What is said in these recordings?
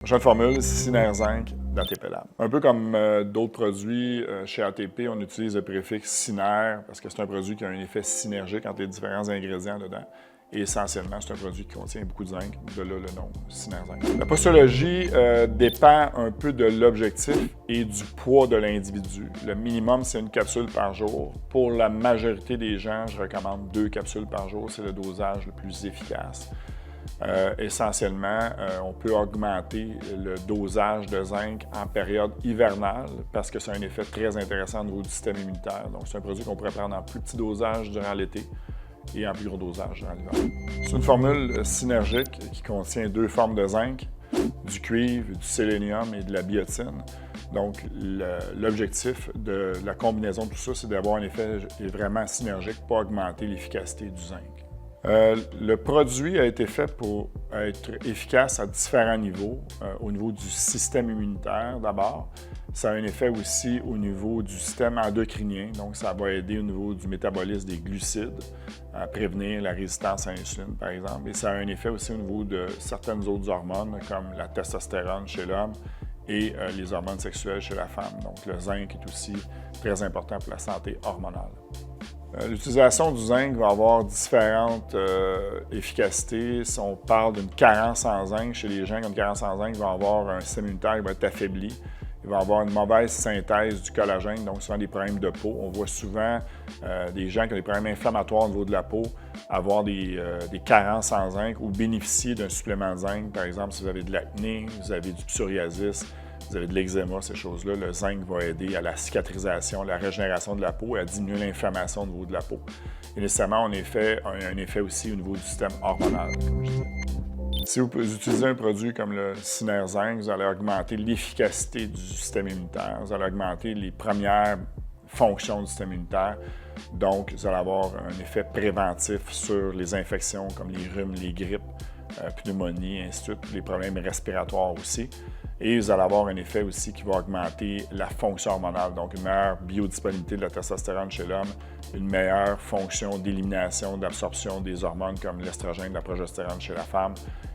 Prochaine formule, Syner-Zinc d'ATP-Lab. Un peu comme d'autres produits, chez ATP, on utilise le préfixe Syner parce que c'est un produit qui a un effet synergique entre les différents ingrédients dedans. Et essentiellement, c'est un produit qui contient beaucoup de zinc, de là le nom Syner-Zinc. La postologie dépend un peu de l'objectif et du poids de l'individu. Le minimum, c'est une capsule par jour. Pour la majorité des gens, je recommande 2 capsules par jour. C'est le dosage le plus efficace. Essentiellement, on peut augmenter le dosage de zinc en période hivernale parce que c'est un effet très intéressant au niveau du système immunitaire. Donc, c'est un produit qu'on pourrait prendre en plus petit dosage durant l'été et en plus gros dosage durant l'hiver. C'est une formule synergique qui contient 2 formes de zinc, du cuivre, du sélénium et de la biotine. Donc, l'objectif de la combinaison de tout ça, c'est d'avoir un effet vraiment synergique pour augmenter l'efficacité du zinc. Le produit a été fait pour être efficace à différents niveaux. Au niveau du système immunitaire, d'abord. Ça a un effet aussi au niveau du système endocrinien. Donc, ça va aider au niveau du métabolisme des glucides, à prévenir la résistance à l'insuline, par exemple. Et ça a un effet aussi au niveau de certaines autres hormones, comme la testostérone chez l'homme et les hormones sexuelles chez la femme. Donc, le zinc est aussi très important pour la santé hormonale. L'utilisation du zinc va avoir différentes efficacités. Si on parle d'une carence en zinc, chez les gens qui ont une carence en zinc, ils vont avoir un système immunitaire qui va être affaibli. Ils vont avoir une mauvaise synthèse du collagène, donc souvent des problèmes de peau. On voit souvent des gens qui ont des problèmes inflammatoires au niveau de la peau avoir des carences en zinc ou bénéficier d'un supplément de zinc. Par exemple, si vous avez de l'acné, vous avez du psoriasis, vous avez de l'eczéma, ces choses-là, le zinc va aider à la cicatrisation, la régénération de la peau et à diminuer l'inflammation au niveau de la peau. Et nécessairement, on a un effet aussi au niveau du système hormonal, comme je disais. Si vous utilisez un produit comme le Syner-Zinc, vous allez augmenter l'efficacité du système immunitaire, vous allez augmenter les premières fonctions du système immunitaire. Donc, vous allez avoir un effet préventif sur les infections comme les rhumes, les grippes, pneumonie, ainsi de suite, les problèmes respiratoires aussi. Et vous allez avoir un effet aussi qui va augmenter la fonction hormonale, donc une meilleure biodisponibilité de la testostérone chez l'homme, une meilleure fonction d'élimination, d'absorption des hormones comme l'estrogène, la progestérone chez la femme.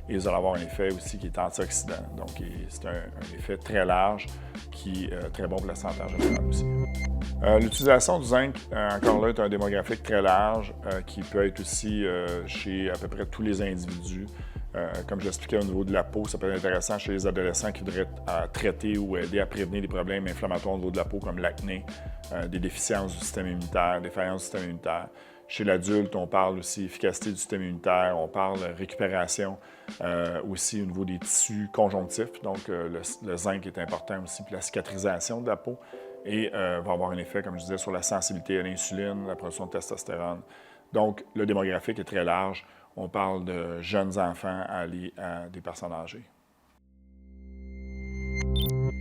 Et vous allez avoir un effet aussi qui est antioxydant. Donc, c'est un effet très large qui est très bon pour la santé en général aussi. L'utilisation du zinc, encore là, est un démographique très large qui peut être aussi chez à peu près tous les individus. Comme j'expliquais au niveau de la peau, ça peut être intéressant chez les adolescents qui voudraient traiter ou aider à prévenir des problèmes inflammatoires au niveau de la peau comme l'acné, des déficiences du système immunitaire, des faillances du système immunitaire. Chez l'adulte, on parle aussi efficacité du système immunitaire, on parle récupération aussi au niveau des tissus conjonctifs. Donc, le zinc est important aussi pour la cicatrisation de la peau et va avoir un effet, comme je disais, sur la sensibilité à l'insuline, la production de testostérone. Donc, le démographique est très large. On parle de jeunes enfants à des personnes âgées.